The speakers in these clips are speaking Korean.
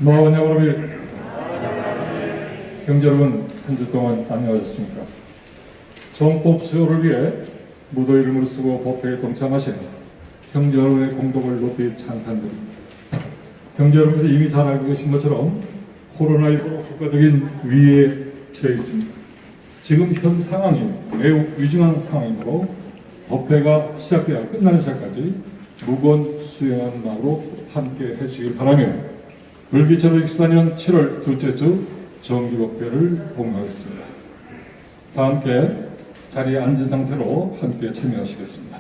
마흔여러분, 경제 여러분, 한 주 동안 안녕하셨습니까? 정법 수호를 위해 무더위를 무릅쓰고 법회에 동참하신 형제 여러분의 공덕을 높이 찬탄드립니다. 형제 여러분께서 이미 잘 알고 계신 것처럼 코로나19로 국가적인 위기에 처해 있습니다. 지금 현 상황이 매우 위중한 상황이므로 법회가 시작되어 끝나는 시간까지 무건 수행하는 마음으로 함께 해주시길 바라며 불기 2024년 7월 둘째 주 정기법회를 봉헌하겠습니다. 다 함께 자리에 앉은 상태로 함께 참여하시겠습니다.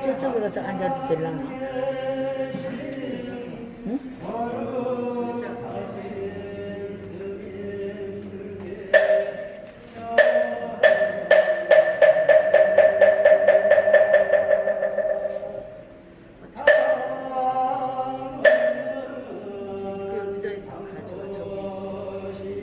저쪽에 가서 앉아도 되려나? 응? 그 의자 있으면 가져가 저기.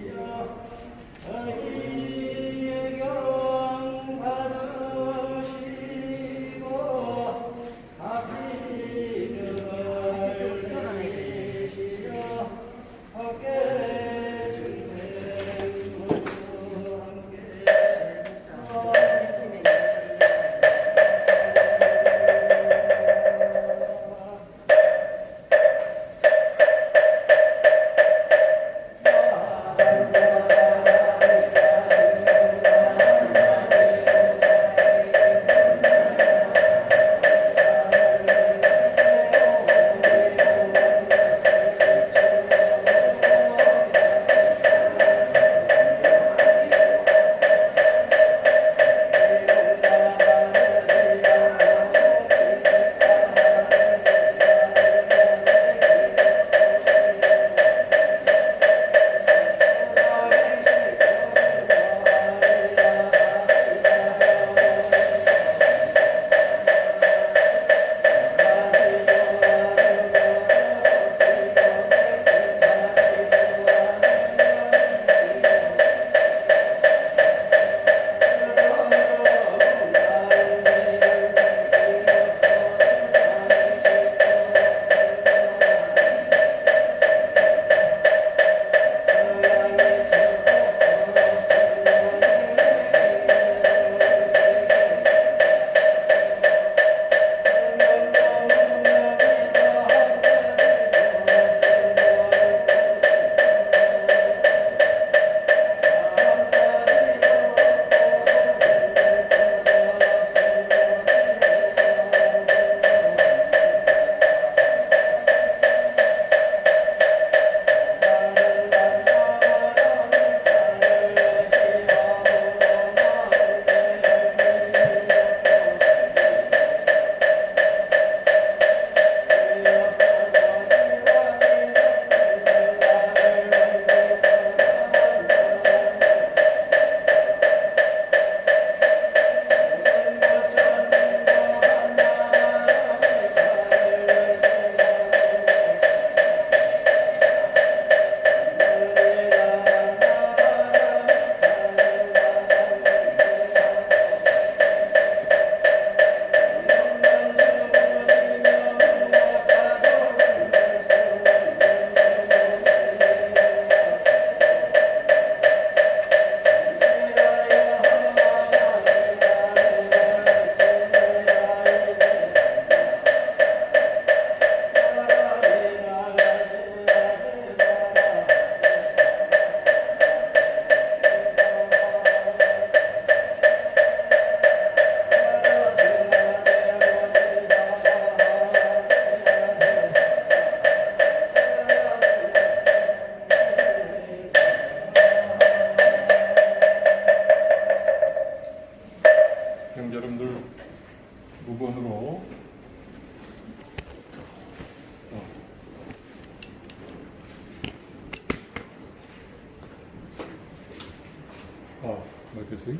됐어요?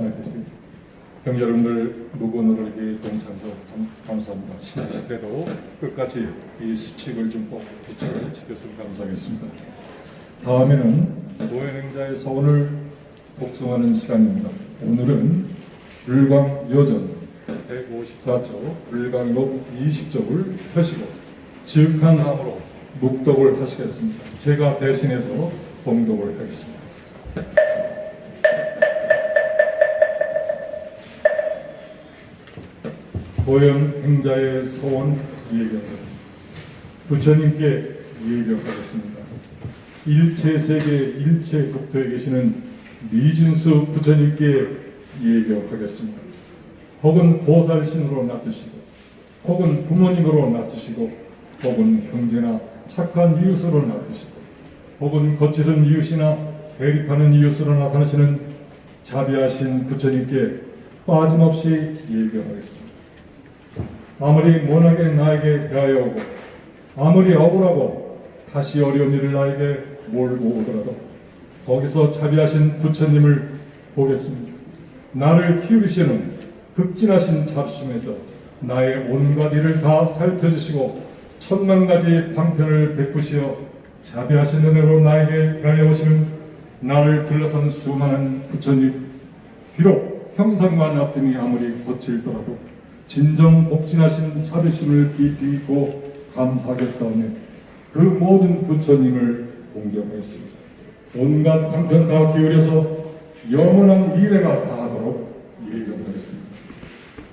네, 됐어요. 형제 여러분들 무건으로 이렇게 동참해서 감사합니다. 그래도 끝까지 이 수칙을 좀 꼭 부착을 지켰으면 감사하겠습니다. 다음에는 노현행자의 서원을 독송하는 시간입니다. 오늘은 불광여전 154조 불광록 20쪽을 펴시고 지극한 마음으로 묵독을 하시겠습니다. 제가 대신해서 봉독을 하겠습니다. 노현행자의 서원 예견서 부처님께 예견하겠습니다. 일체세계 일체국토에 계시는 미진수 부처님께 예견하겠습니다. 혹은 보살신으로 놔두시고 혹은 부모님으로 놔두시고 혹은 형제나 착한 이웃으로 놔두시고 혹은 거칠은 이웃이나 대립하는 이웃으로 나타나시는 자비하신 부처님께 빠짐없이 예배하겠습니다. 아무리 모나게 나에게 대하여 오고 아무리 억울하고 다시 어려운 일을 나에게 몰고 오더라도 거기서 자비하신 부처님을 보겠습니다. 나를 키우시는 극진하신 잡심에서 나의 온갖 일을 다 살펴주시고 천만 가지 방편을 베푸시어 자비하신 은혜로 나에게 대하여 오시는 나를 둘러싼 수많은 부처님, 비록 형상만 앞등이 아무리 거칠더라도 진정 복진하신 자비심을 깊이 있고 감사하겠사오며 그 모든 부처님을 공경하겠습니다. 온갖 방편 다 기울여서 영원한 미래가 다하도록 예견하겠습니다.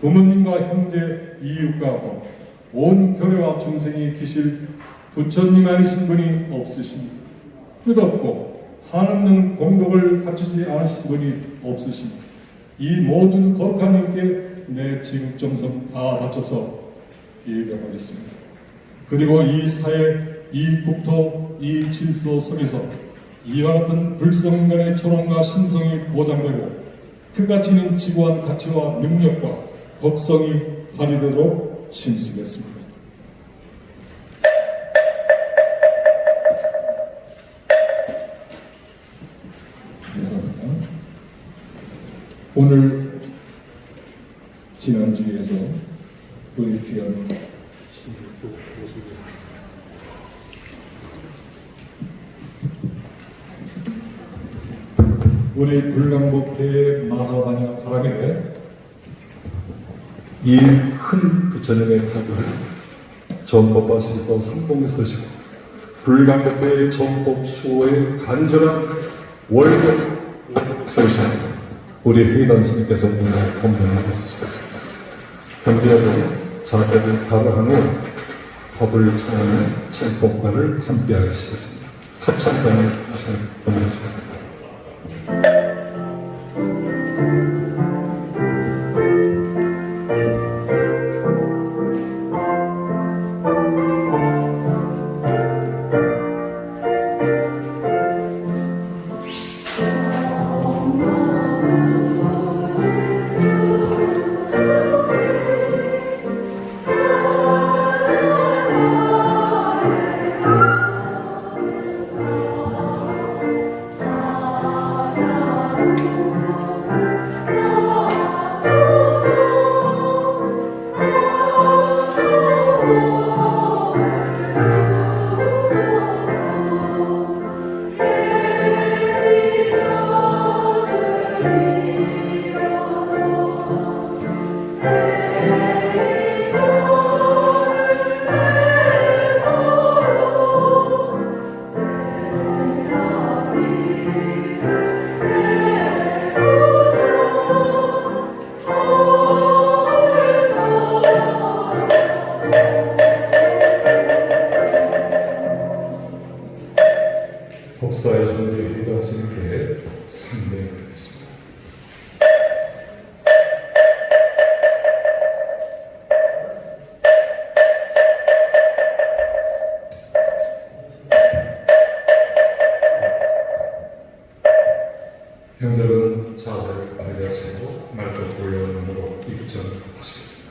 부모님과 형제, 이웃과 법, 온 교회와 중생이 기실 부처님 아니신 분이 없으십니다. 끝없고 한없는 공덕을 갖추지 않으신 분이 없으십니다. 이 모든 거룩한 님께 내 지극정성 다 바쳐서 예배하겠습니다. 그리고 이 사회, 이 국토, 이 질서 속에서 이와 같은 불성인간의 초롱과 신성이 보장되고 그같이 있는 지구한 가치와 능력과 덕성이 발휘되도록 심쓰겠습니다. 감사합니다. 오늘 지난주에서 우리 귀한 우리 불광목회의 마하바냐 바람에 이 큰 부처님의 법을 전법바실에서 상봉에 서시고 불광목회의 전법 수호의 간절한 월급 서신 우리 회의단 스님께서 오늘 법문을 있으시겠습니다. 현재 여러분 자세를 가로한 후 법을 청하는 전법관을 함께 하시겠습니다. 합창단을 하시는 법문이십니다. 법사이신 우리 회의단 스님께 상대를 드리겠습니다. 형제는 자세를 발휘하시고 말끝 올려놓음으로 입전하시겠습니다.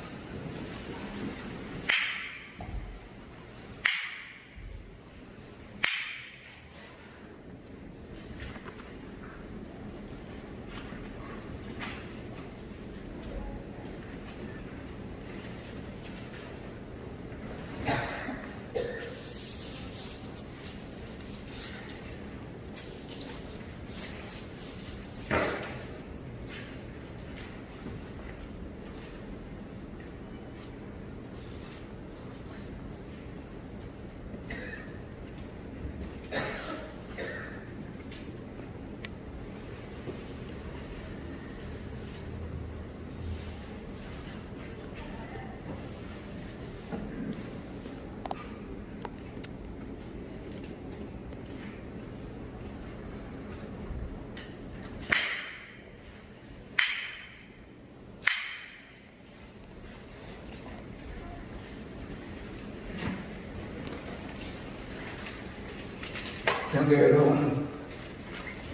경계 여러분,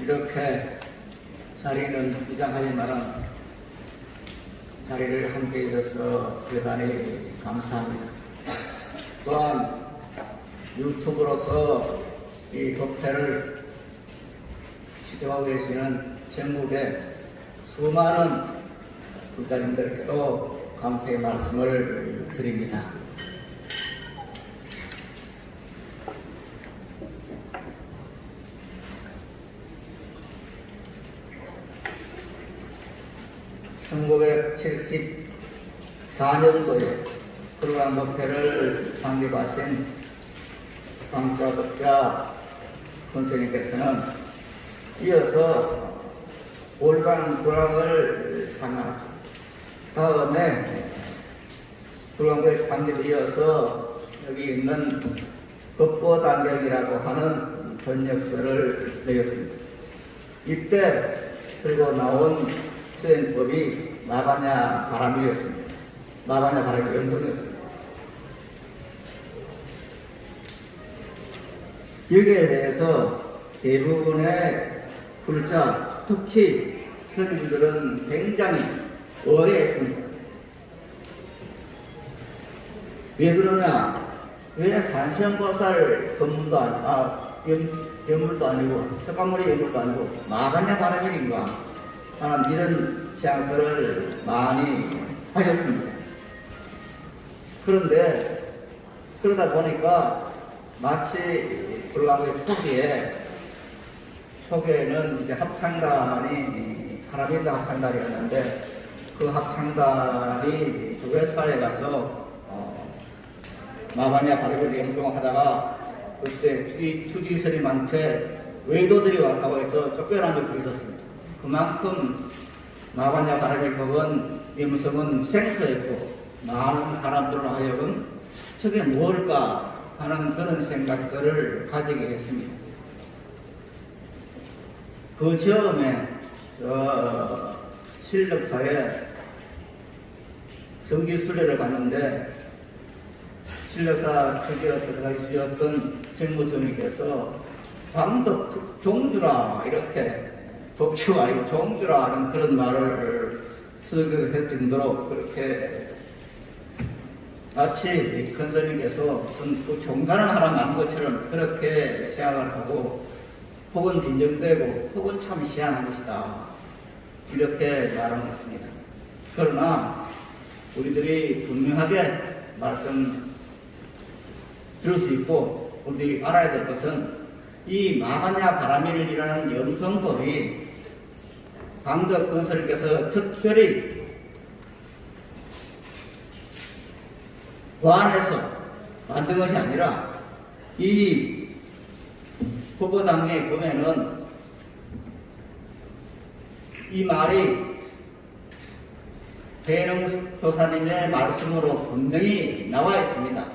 이렇게 자리는 이상하지만 자리를 함께 해줘서 대단히 감사합니다. 또한 유튜브로서 이 법회를 시청하고 계시는 전국의 수많은 불자님들께도 감사의 말씀을 드립니다. (1974년도에) 불광 법회를 창립하신 광자덕자 선생님께서는 이어서 올방 불광을 창립하셨습니다. 다음에 불광법회 창립에 이어서 여기 있는 법보단경이라고 하는 번역서를 내었습니다. 이때 들고 나온 수행법이 마바냐 바라밀이었습니다. 마바냐 바라밀 연성이었습니다. 여기에 대해서 대부분의 불자, 특히 스님들은 굉장히 오해했습니다. 왜 그러냐? 왜 관세음보살 법문도 연물도 아니고 석가모니 연물도 아니고 마바냐 바라밀인가 하는 이런 생각들을 많이 하셨습니다. 그런데 그러다 보니까 마치 불광의 초기에는 이제 합창단이 바라밀 합창단이었는데 그 합창단이 그 회사에 가서 마바냐 바라밀 연성을 하다가 그때 투지 스님한테 외도들이 왔다고 해서 쫓겨난 적도 있었습니다. 그만큼 마바냐 바라밀 법은 임성은 생소했고 많은 사람들로 하여금 저게 뭘까 하는 그런 생각들을 가지게 했습니다. 그 즈음에 신력사에 성지순례를 갔는데 신력사 주지였던 정무스님께서 방덕 종주라 이렇게 법치가 아니고 종주라 하는 그런 말을 쓰게 했을 정도로 그렇게 마치 큰 스님께서 무슨 그 종단을 하나 만든 것처럼 그렇게 생각을 하고 혹은 빈정되고 혹은 참 희한한 것이다 이렇게 말하는 것입니다. 그러나 우리들이 분명하게 말씀 들을 수 있고 우리들이 알아야 될 것은 이 마바냐 바라밀이라는 영성법이 방덕 근설님께서 특별히 고안해서 만든 것이 아니라 이 법보당에 보면은 이 말이 대능도사님의 말씀으로 분명히 나와 있습니다.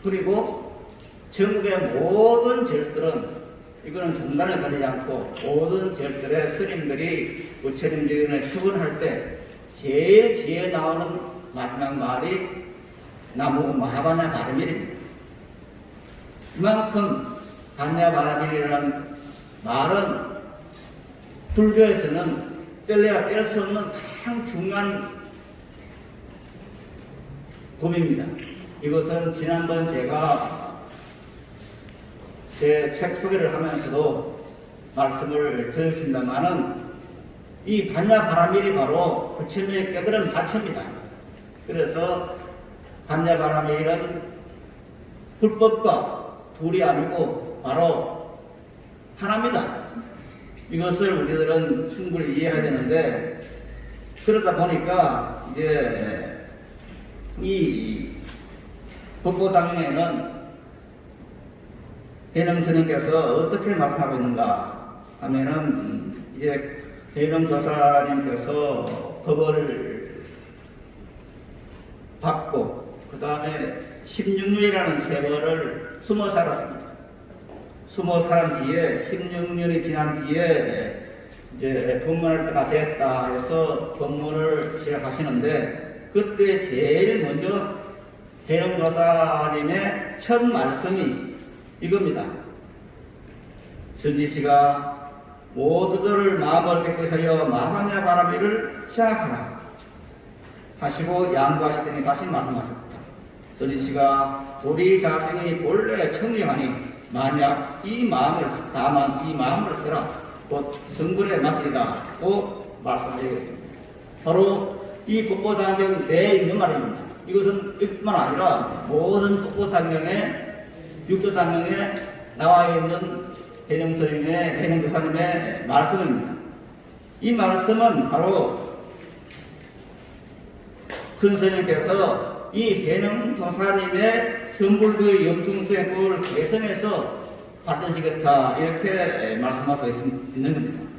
그리고 전국의 모든 절들은 이거는 중단에 걸리지 않고 모든 절들의 스님들이 부처님들에 축원할 때 제일 뒤에 나오는 마지막 말이 나무 마바냐 바라밀입니다. 이만큼 바냐 바라밀이라는 말은 불교에서는 뗄래야 뗄 수 없는 가장 중요한 법입니다. 이것은 지난번 제가 제 책 소개를 하면서도 말씀을 드렸습니다만은 이 바냐 바라밀이 바로 부처님의 깨달은 가치입니다. 그래서 바냐 바라밀은 불법과 둘이 아니고 바로 하나입니다. 이것을 우리들은 충분히 이해해야 되는데 그러다 보니까 이제 이 법보당에는 대능스님께서 어떻게 말씀하고 있는가 하면은 이제 대능조사님께서 법을 받고 그 다음에 16년이라는 세월을 숨어 살았습니다. 숨어 살은 뒤에 16년이 지난 뒤에 이제 법문할 때가 됐다 해서 법문을 시작하시는데 그때 제일 먼저 대능조사님의 첫 말씀이 이겁니다. 전지시가 모두들 마음을 깨끗이 하여 마하냐 바라미를 시작하라 하시고 양도하시더니 다시 말씀하셨다. 전지시가 우리 자신이 본래 청정하니 만약 다만 이 마음을 쓰라 곧 성불에 마치리라고 말씀드리겠습니다. 바로 이 법보당경 내에 있는 말입니다. 이것은 뿐만 아니라 모든 법보당경에 육조당경에 나와 있는 해명조사님의 말씀입니다. 이 말씀은 바로 큰 스님께서 이 해명조사님의 선불교의 영승수행법을 개성해서 발전시켰다 이렇게 말씀하고 있는 겁니다.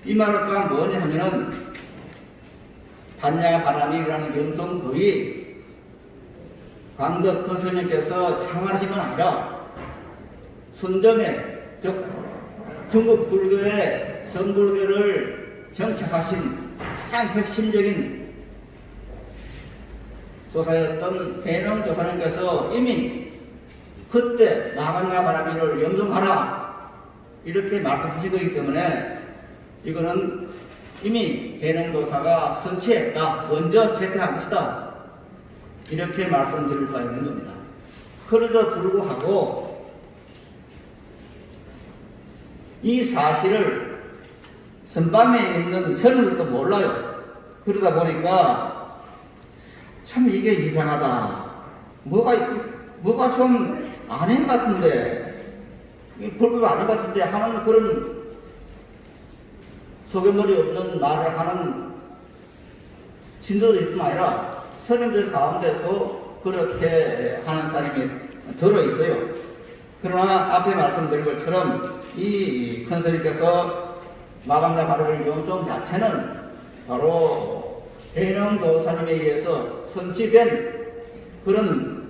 이 말은 또한 뭐냐 하면은 반야바람이라는 영성법이 광덕 큰 스님께서 창안하신 건 아니라 순정의 즉 중국 불교의 성불교를 정착하신 가장 핵심적인 조사였던 해명조사님께서 이미 그때 마반야 바라미를 염성하라 이렇게 말씀하신 거기 때문에 이거는 이미 해명조사가 선취했다, 먼저 채택한 것이다 이렇게 말씀드릴 수가 있는 겁니다. 그래도 불구하고 이 사실을 선방에 있는 선우들도 몰라요. 그러다 보니까 참 이게 이상하다. 뭐가 좀 아닌 것 같은데, 불교가 아닌 것 같은데 하는 그런 소견머리 없는 말을 하는 신도들이 뿐만 아니라 스님들 가운데도 그렇게 하는 사람이 들어있어요. 그러나 앞에 말씀드린 것처럼 이 큰 스님께서 마방자 바르를 용성 자체는 바로 해명조사님에 의해서 선취된 그런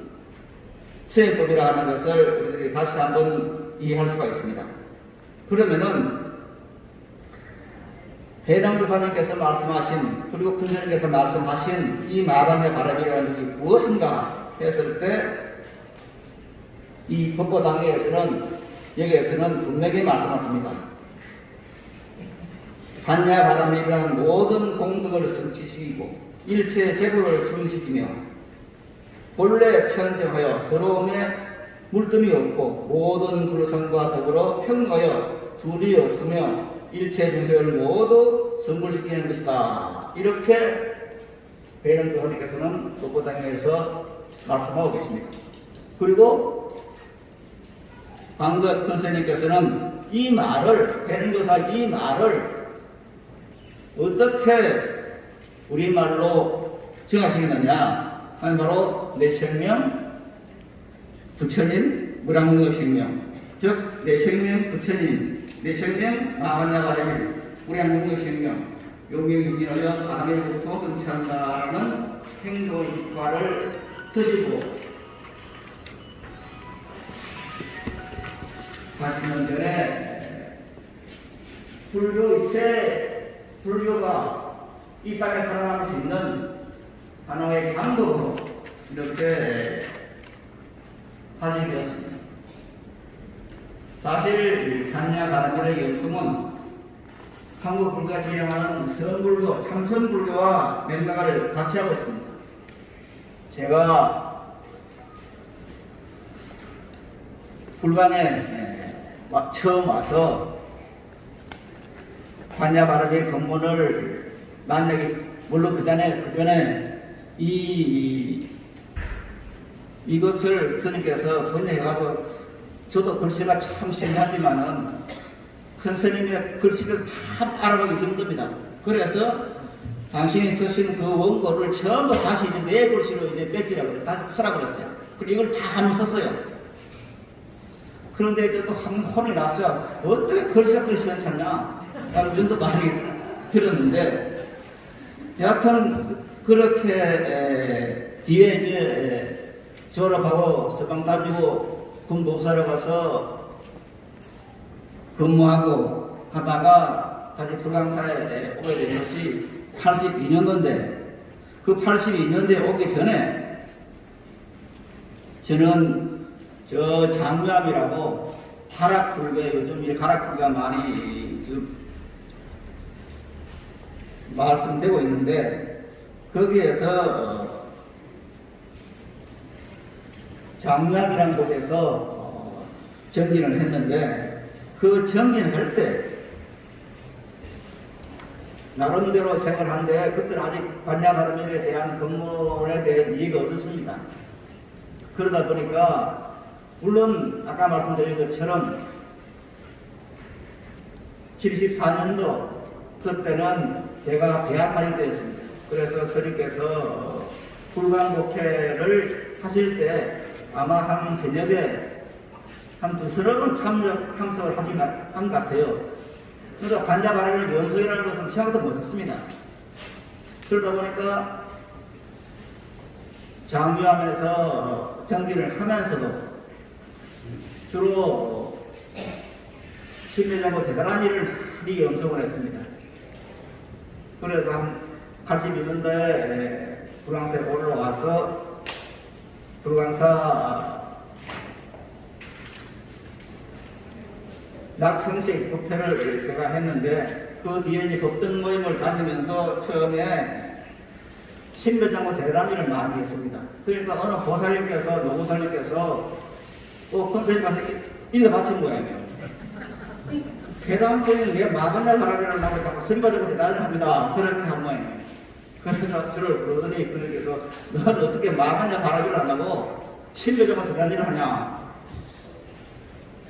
수행법이라 하는 것을 우리들이 다시 한번 이해할 수가 있습니다. 그러면은 해명조사님께서 말씀하신 그리고 큰 스님께서 말씀하신 이 마방자 바르이라는 것이 무엇인가 했을 때 이 법보당에서는 여기에서는 분명히 말씀합니다. 반야바람이라는 모든 공덕을 성취시키고 일체 재보를 준시키며 본래 천정하여 더러움에 물뜸이 없고 모든 불성과 더불어 평하여 둘이 없으며 일체 중생을 모두 성불시키는 것이다. 이렇게 배령조사님께서는 법보당에서 말씀하고 계십니다. 그리고 광덕 큰 스님께서는 이 말을, 해명조사 이 말을 어떻게 우리말로 정하시겠느냐 하면 바로 내생명, 부처님, 무량공덕생명 즉 내생명, 부처님, 내생명, 마반야바라밀, 무량공덕생명 용명용진하여 바라밀부터 성취한다라는 행조이과를 드시고 40년 전에 불교가 이 땅에 살아남을 수 있는 하나의 방법으로 이렇게 하게 되었습니다. 사실 반야바라밀의 영성은 한국 불교가 지향하는 선불교, 참선불교와 맥락을 같이 하고 있습니다. 제가 불광에 처음 와서 반야바라밀 법문을 만약에 물론 그 전에 이것을 스님께서 번역해가지고 저도 글씨가 참 신기하지만은 큰 스님의 글씨를 참 알아보기 힘듭니다. 그래서 당신이 쓰신 그 원고를 전부 다시 이제 내 글씨로 이제 뺏기라고 그래서 다시 쓰라고 그랬어요. 그리고 이걸 다 한번 썼어요. 그런데 이제 또 한 혼이 났어요. 어떻게 글씨가 그리 시원찮냐? 라고 이런 말이 들었는데, 여하튼 그렇게 뒤에 이제 졸업하고 서방 다니고 금도사로 가서 근무하고 하다가 다시 불광사에 오게 된 것이 82년도인데, 그 82년도에 오기 전에 저는 저 장묘암이라고 가락불교, 요즘 이제 가락불교가 많이 말씀되고 있는데, 거기에서 장남이라는 곳에서 정진을 했는데, 그 정진할 때 나름대로 생활하는데 그때는 아직 반야바라밀에 대한 법문에 대한 이해가 없었습니다. 그러다 보니까 물론 아까 말씀드린 것처럼 74년도 그때는 제가 대학 다닐 때였습니다. 그래서 스님께서 불광법회를 하실 때 아마 한 저녁에 한 2~3번 참석을 한 것 같아요. 그러니까 반야바라밀 연속이라는 것은 생각도 못했습니다. 그러다 보니까 장유하면서 정진을 하면서도 주로 신묘장고 대단한 일을 많이 염성을 했습니다. 그래서 한 82년도에 불광사에 올라와서 불광사 낙성식 법회를 제가 했는데, 그 뒤에 이제 법등 모임을 다니면서 처음에 신묘장고 대단한 일을 많이 했습니다. 그러니까 어느 보살님께서, 노보살님께서 꼭 큰스님 가서 일러 바친 거예요. 괴담소리는 왜 마반야 바라기를 하고 자꾸 선바적으로 대단을 합니다. 그렇게 한 모양이에요. 그래서 저를 부르더니 그분께서 너는 어떻게 마반야 바라기를 한다고 신묘장고 대단한 일을 하냐.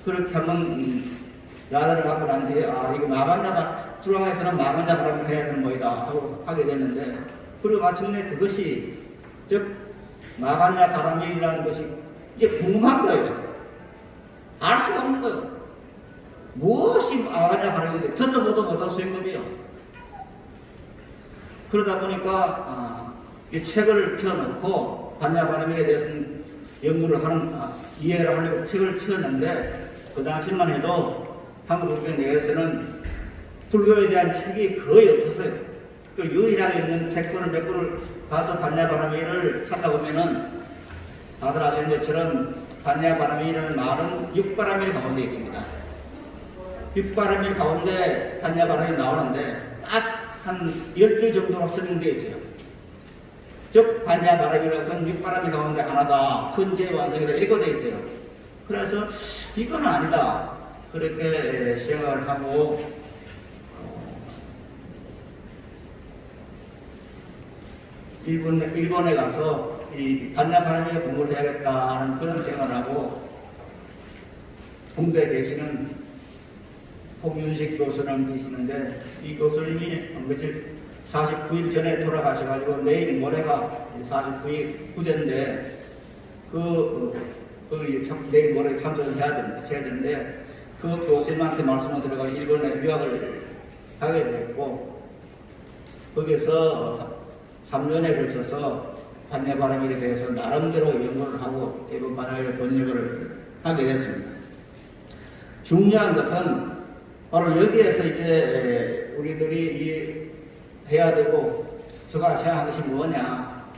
그렇게 하면 야단을 갖고 난 뒤에 이거 마반야 불광에서는 마반야 바라기를 해야 되는 모이다 하고 하게 됐는데, 그리고 마침내 그것이 즉 마반야 바라밀이라는 것이 이제 궁금한 거예요. 알 수가 없는 거예요. 무엇이 마반야 바라밀인데 듣도 보도 못한 수행법이에요. 그러다 보니까 이 책을 펴놓고 반야 바라밀에 대해서는 연구를 하는 이해를 하려고 책을 펴는데, 그 당시만 해도 한국 불교 내에서는 불교에 대한 책이 거의 없었어요. 그 유일하게 있는 책권을 몇 권을 가서 반야바라밀을 찾다 보면은 다들 아시는 것처럼 반야바라밀이라는 말은 육바라밀 가운데 있습니다. 육바라밀 가운데 반야바라밀이 나오는데 딱 한 10줄 정도로 설명되어 있어요. 즉 반야바라밀은 육바라밀 가운데 하나다, 근제 완성이다, 이렇게 되어 있어요. 그래서 이건 아니다, 그렇게 생각을 하고 일본에 가서 이 반야바라밀 공부를 해야겠다 하는 그런 생각을 하고, 홍대에 계시는 홍윤식 교수님 계시는데, 이 교수님이 며칠 49일 전에 돌아가셔가지고 내일 모레가 49일 후제인데 내일 모레 참석을 해야 되는데 그 교수님한테 말씀을 드려가지고 일본에 유학을 가게 됐고, 거기서 3년에 걸쳐서 반야바라밀에 대해서 나름대로 연구를 하고 일본 반야를 번역을 하게 됐습니다. 중요한 것은 바로 여기에서 이제 우리들이 해야 되고 제가 생각한 것이 뭐냐,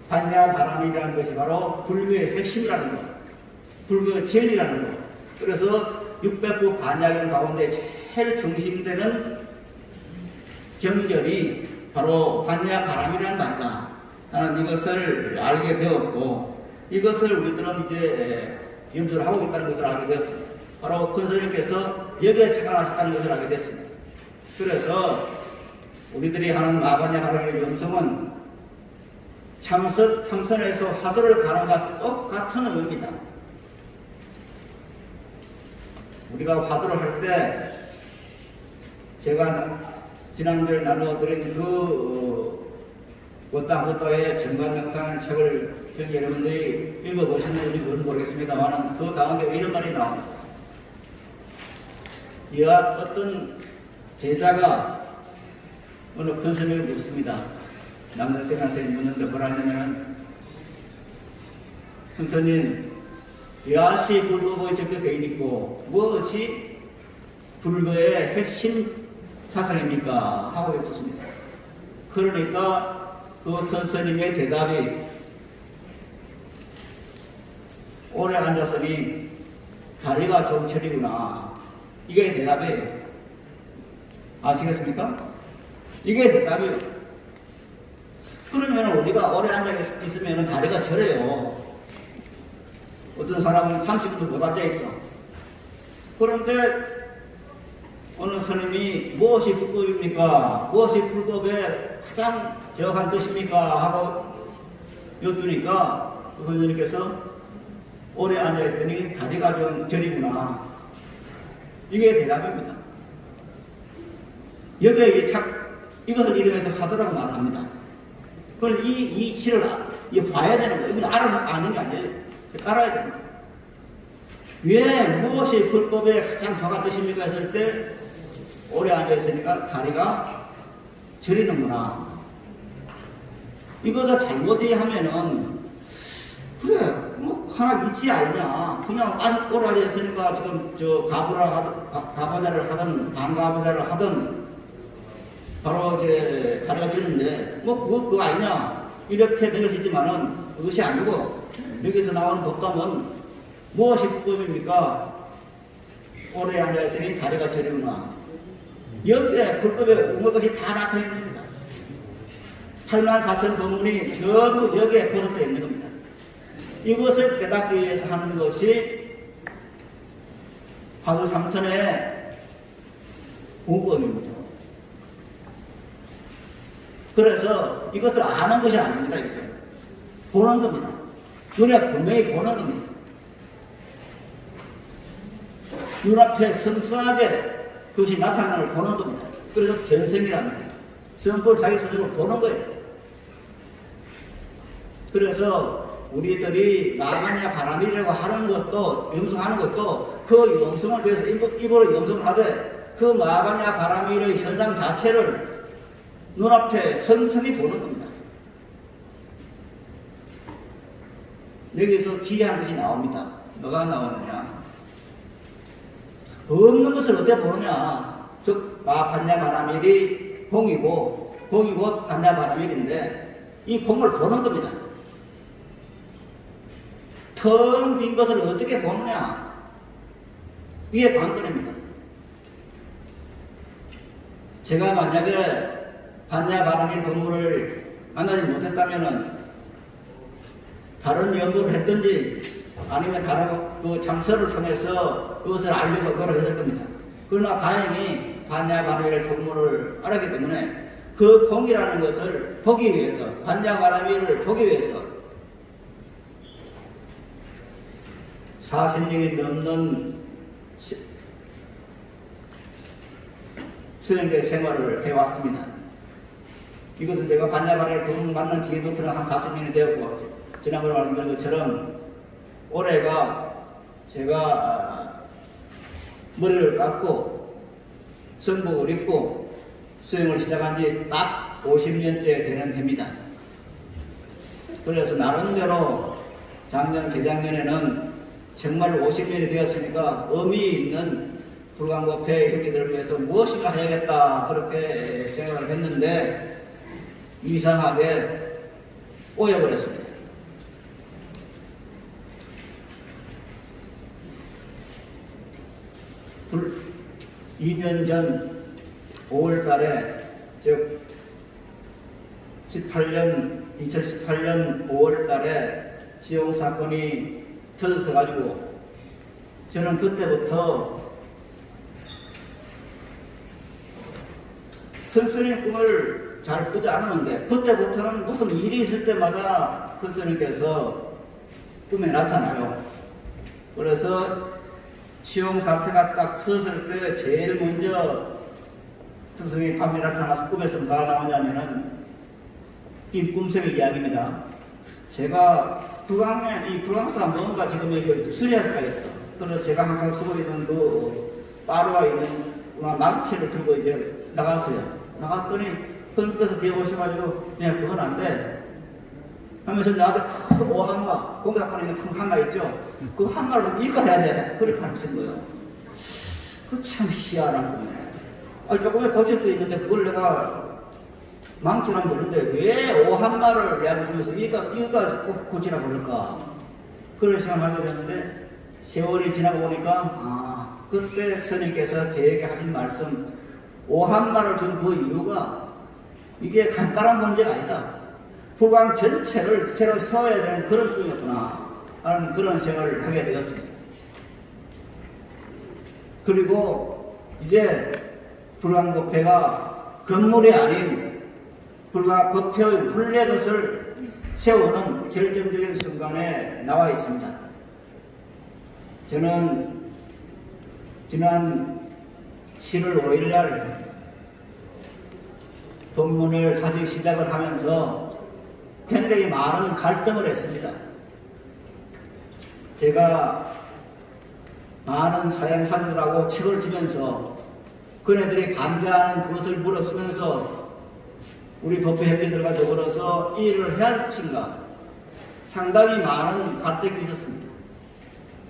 반야바라밀이라는 것이 바로 불교의 핵심이라는 것, 불교의 진리라는 것. 그래서 600부 반야경 가운데 제일 중심되는 경전이 바로 반야바라밀이라는 말이다. 나는 이것을 알게 되었고, 이것을 우리들은 이제 연주를 하고 있다는 것을 알게 되었습니다. 바로 큰 스님께서 여기에 착안하셨다는 것을 알게 됐습니다. 그래서 우리들이 하는 마반야바라밀 염성은 참선에서 화두를 가는 것과 똑같은 의미입니다. 우리가 화두를 할 때 제가 지난주에 나눠드린 원당부터의 정관명상 책을 여러분들이 읽어보셨는지 모르겠습니다만 그 가운데 이런 말이 나옵니다. 이와 어떤 제자가 어느 큰 스님을 묻습니다. 남선생 선생님 묻는데 뭐라 하냐면, 큰 스님, 여하시 불법의 적격되어 있고 무엇이 불교의 핵심 사상입니까? 하고 여쭙습니다. 그러니까 그 큰 스님의 대답이 오래 앉았으니 다리가 종철이구나. 이게 대답이에요. 아시겠습니까? 이게 대답이에요. 그러면 우리가 오래 앉아 있으면 다리가 저려요. 어떤 사람은 30분도 못 앉아 있어. 그런데 어느 스님이 무엇이 불법입니까? 무엇이 불법의 가장 정확한 뜻입니까? 하고 여쭈니까 그 선생님께서 오래 앉아있더니 다리가 좀 저리구나. 이게 대답입니다. 여기에 이것을 이름해서 하도라고 말합니다. 그래서 이 시를 봐야 되는 거예요. 이건 아는 게 아니에요. 알아야 됩니다. 왜 무엇이 불법의 가장 정확한 뜻입니까? 했을 때 오래 앉아있으니까 다리가 저리는구나. 이것을 잘못 이해하면은 그래 뭐 하나 있지 않냐. 그냥 오래 앉아있으니까 지금 저 가부자를 하든 반가부자를 하든 바로 이제 다리가 저리는데 뭐 그거 아니냐. 이렇게 느껴지지만은 그것이 아니고 여기서 나오는 법담은 무엇이 불법입니까? 오래 앉아있으니 다리가 저리구나. 여기에 불법의 온갖 것이 다 나타나 있는 겁니다. 84,000 법문이 전부 여기에 포함되어 있는 겁니다. 이것을 깨닫기 위해서 하는 것이 화두삼천의 공법입니다. 그래서 이것을 아는 것이 아닙니다. 이것은 보는 겁니다. 눈에 분명히 보는 겁니다. 눈앞에 성성하게 그것이 나타나는 걸 보는 겁니다. 그래서 견성이랍니다. 성법을 자기 스스로 보는 거예요. 그래서 우리들이 나가냐 바람이라고 하는 것도 영성하는 것도 그 영성을 위해서 입으로 영성을 하되 그 마가냐 바람이의 현상 자체를 눈앞에 성성히 보는 겁니다. 여기서 기이한 것이 나옵니다. 뭐가 나오느냐? 없는 것을 어떻게 보느냐? 즉 반야 바라밀이 공이고 공이 곧 반야 바라밀인데 이 공을 보는 겁니다. 텅 빈 것을 어떻게 보느냐? 이게 관건입니다. 제가 만약에 반야 바라밀 동물을 만나지 못했다면은 다른 연구를 했든지 아니면 다른 그 장서를 통해서 그것을 알려고 노력했을 겁니다. 그러나 다행히 반야 바라밀 동물을 알았기 때문에 그 공이라는 것을 보기 위해서 반야 바라밀을 보기 위해서 40년이 넘는 수행계 생활을 해왔습니다. 이것은 제가 반야 바라밀 동물 만난 뒤부터는 한 40년이 되었고 지난번에 말씀드린 것처럼 올해가 제가 머리를 깎고 성복을 입고 수행을 시작한 지 딱 50년째 되는 해입니다. 그래서 나름대로 작년, 재작년에는 정말 50년이 되었으니까 의미 있는 불광법회 형제들을 위해서 무엇인가 해야겠다 그렇게 생각을 했는데 이상하게 꼬여버렸습니다. 2년 전 5월 달에, 즉 2018년 5월 달에 지용 사건이 터져가지고 저는 그때부터 선생님 꿈을 잘 꾸지 않았는데 그때부터는 무슨 일이 있을 때마다 선생님께서 꿈에 나타나요. 그래서 치용 사태가 딱 섰을 때 제일 먼저 스승이 밤에 나타나서 꿈에서 뭐가 나오냐면은 이 꿈속의 이야기입니다. 제가 이 불광사 뭔가 지금 여기 수리할까 했어. 그래서 제가 항상 쓰고 있는 그 빠루가 있는 망치를 들고 이제 나갔어요. 나갔더니 선수께서 뒤에 오셔가지고 야 그건 안 돼 하면서 나한테 큰 오한마 공사판에 있는 큰 한마 있죠. 그 한마를 이거 해야 돼. 그렇게 하신 거예요. 그 참 희한한 꿈이네. 조금의 고집도 있는데 그걸 내가 망치라면 되는데 왜 오한마를 내가 주면서 이거 고치라고 그럴까. 그런 생각을 하게 됐는데 세월이 지나고 보니까 그때 스님께서 저에게 하신 말씀 오한마를 준 그 이유가 이게 간단한 문제가 아니다. 불광 전체를 새로 세워야 되는 그런 꿈이었구나 하는 그런 생각을 하게 되었습니다. 그리고 이제 불광법회가 건물이 아닌 불광법회의 훈례돛을 세우는 결정적인 순간에 나와 있습니다. 저는 지난 7월 5일 날 법문을 다시 시작을 하면서 굉장히 많은 갈등을 했습니다. 제가 많은 사양사들하고 책을 지면서 그네들이 반대하는 그것을 물어주면서 우리 법회협회들과 더불어서 이 일을 해야 할 것인가 상당히 많은 갈등이 있었습니다.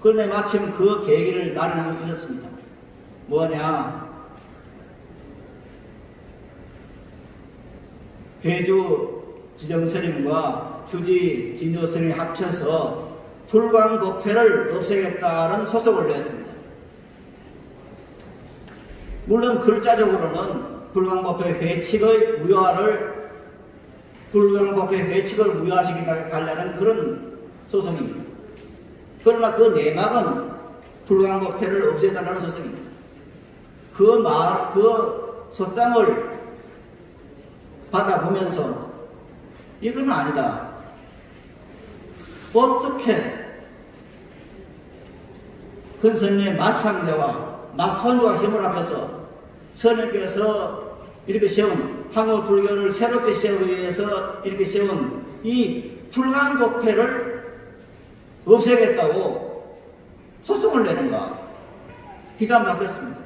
그런데 마침 그 계기를 마련하고 있었습니다. 뭐냐, 회주 지정스님과 주지 진조스님이 합쳐서 불광법회를 없애겠다는 소속을 냈습니다. 물론 글자적으로는 불광법회 회칙의 무효화를 불광법회 회칙을 무효화시키려는 그런 소송입니다. 그러나 그 내막은 불광법회를 없애달라는 소송입니다. 그 소장을 받아보면서 이건 아니다. 어떻게 큰 스님의 맞상자와 맞선주와 힘을 합해서 스님께서 이렇게 세운 항어 불교를 새롭게 세우기 위해서 이렇게 세운 이 불광법회를 없애겠다고 소송을 내는가? 기가 막혔습니다.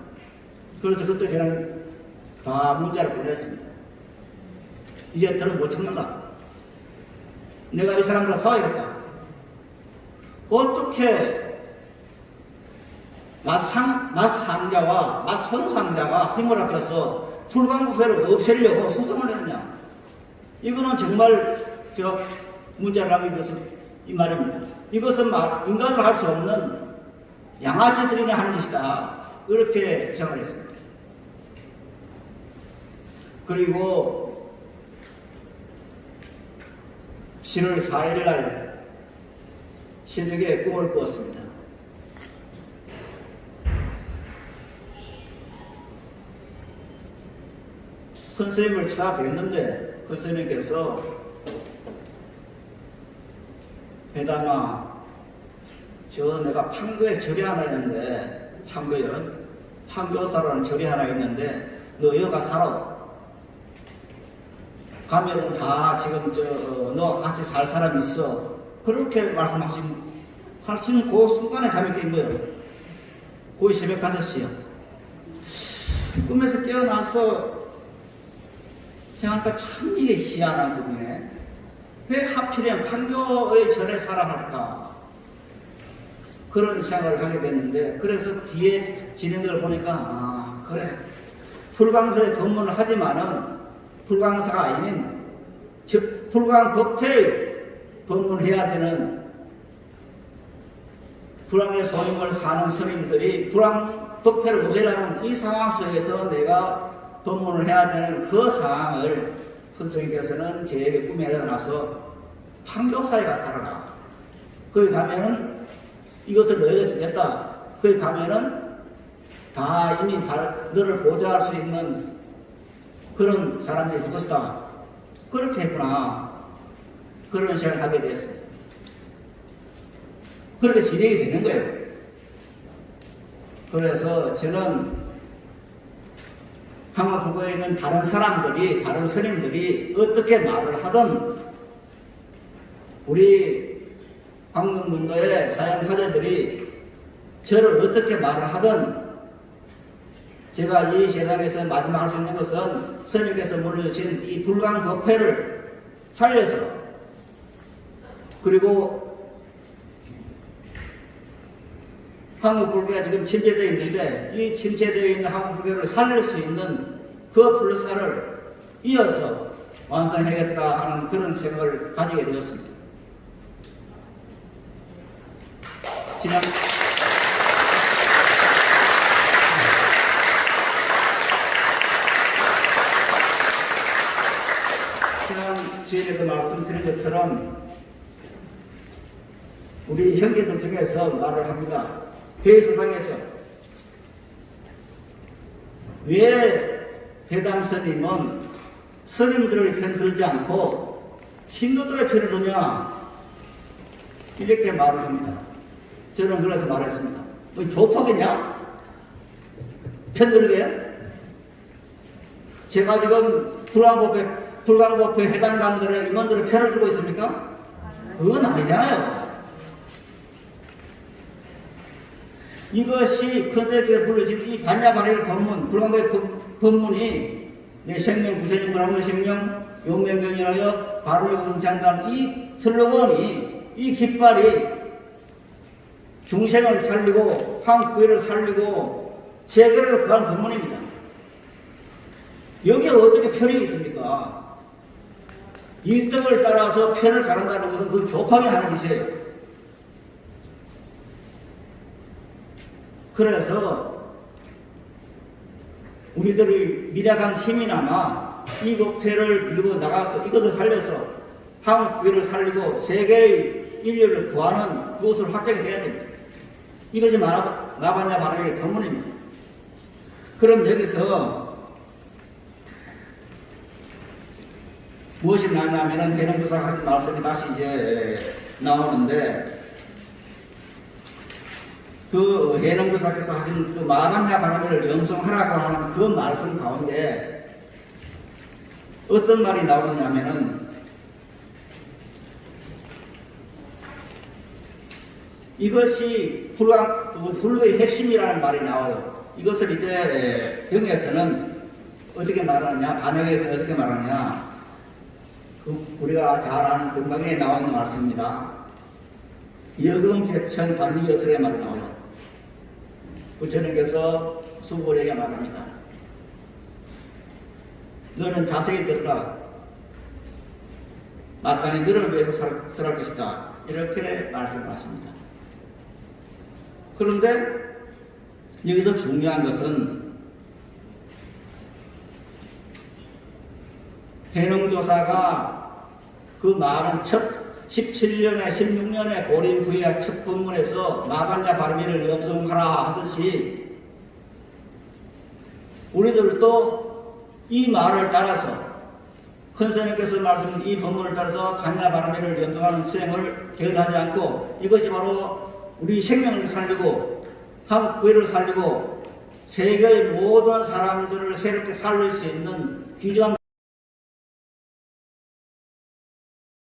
그래서 그때 저는 다 문자를 보냈습니다. 이제 들은 못 참는다. 내가 이 사람들과 싸워야겠다. 어떻게 맞상자와 맞손상자가 힘을 합쳐서 불광법회를 없애려고 소송을 내느냐? 이거는 정말 저 문자를 남기면서 이 말입니다. 이것은 인간으로 할 수 없는 양아치들이 하는 짓이다. 이렇게 생각을 했습니다. 그리고 7월 4일 날 새벽에 꿈을 꾸었습니다. 큰 스님을 찾아뵀는데 큰 스님께서 회담아, 저 내가 판교에 절이 하나 있는데 판교사라는 절이 하나 있는데 너 여가 살아. 가면은 다 지금 너와 같이 살 사람이 있어. 그렇게 하시는 그 순간에 잠이 깬 거예요. 거의 새벽 5시요. 꿈에서 깨어나서 생각하니까 참 이게 희한한 꿈이네. 왜 하필이면 판교의 절에 살아야 할까? 그런 생각을 하게 됐는데, 그래서 뒤에 진행들을 보니까 그래, 불광서에 법문을 하지만은 불광사가 아닌 즉 불광법회에 법문해야 되는 불광의 소임을 사는 스님들이 불광법회를 없애려는 이 상황 속에서 내가 법문을 해야 되는 그 상황을 큰 스님께서는 저에게 꿈에 나타나서 판교사에 가 살아라. 거기 가면은 이것을 너에게 주겠다. 거기 가면은 다 이미 너를 보좌할 수 있는 그런 사람들이 죽었다. 그렇게 했구나. 그런 생각을 하게 되었습니다. 그렇게 진행이 되는 거예요. 그래서 저는 항아부고에 있는 다른 사람들이, 다른 스님들이 어떻게 말을 하든 우리 광명문도의 사양사자들이 저를 어떻게 말을 하든 제가 이 세상에서 마지막 할 수 있는 것은 스님께서 물려주신 이 불광법회를 살려서, 그리고 한국불교가 지금 침체되어 있는데 이 침체되어 있는 한국불교를 살릴 수 있는 그 불사를 이어서 완성하겠다 하는 그런 생각을 가지게 되었습니다. 지난 우리 형제들 중에서 말을 합니다. 회의서상에서 왜 회담 스님은 스님들을 편들지 않고 신도들의 편을 드냐 이렇게 말을 합니다. 저는 그래서 말했습니다. 너 조폭이냐? 편들게? 제가 지금 불광법회 회장단들의 임원들의 편을 들고 있습니까? 그건 아니잖아요. 이것이 컨셉에 불러진 이 반야반일 법문, 불광법회 법문이 내 생명 구세진 불황의 생명 용맹경이하여 바르려고 장단 이 슬로건이 이 깃발이 중생을 살리고 황구회를 살리고 세계를 구한 법문입니다. 여기에 어떻게 편이 있습니까? 이 뜻을 따라서 편을 가른다는 것은 그걸 족하게 하는 짓이에요. 그래서 우리들의 미약한 힘이나마 이 법회를 밀고 나가서 이것을 살려서 한국교회를 살리고 세계의 인류를 구하는 그것을 확정해야 됩니다. 이것이 마반야 바람의 법문입니다. 그럼 여기서 무엇이 나냐면은 해명조사가 하신 말씀이 다시 이제 나오는데 그 해명조사께서 하신 그 마반야 바람을 영성하라고 하는 그 말씀 가운데 어떤 말이 나오느냐면은 이것이 불교의 핵심이라는 말이 나와요. 이것을 이제 경에서는 어떻게 말하느냐, 반역에서는 어떻게 말하느냐, 우리가 잘 아는 건강에 나와 있는 말씀입니다. 여금제천 단리여설의 말이 나와요. 부처님께서 수고에게 말합니다. 너는 자세히 들으라. 마땅히 너를 위해서 살할 것이다. 이렇게 말씀을 하십니다. 그런데 여기서 중요한 것은 해능조사가 그 많은 첫 17년에 16년에 고림 후에 첫 본문에서 마반야 바르미를 염송하라 하듯이 우리들도 이 말을 따라서 큰스님께서 말씀하신 이 본문을 따라서 반야 바르미를 염송하는 수행을 계획하지 않고 이것이 바로 우리 생명을 살리고 한국교회를 살리고 세계의 모든 사람들을 새롭게 살릴 수 있는 귀중한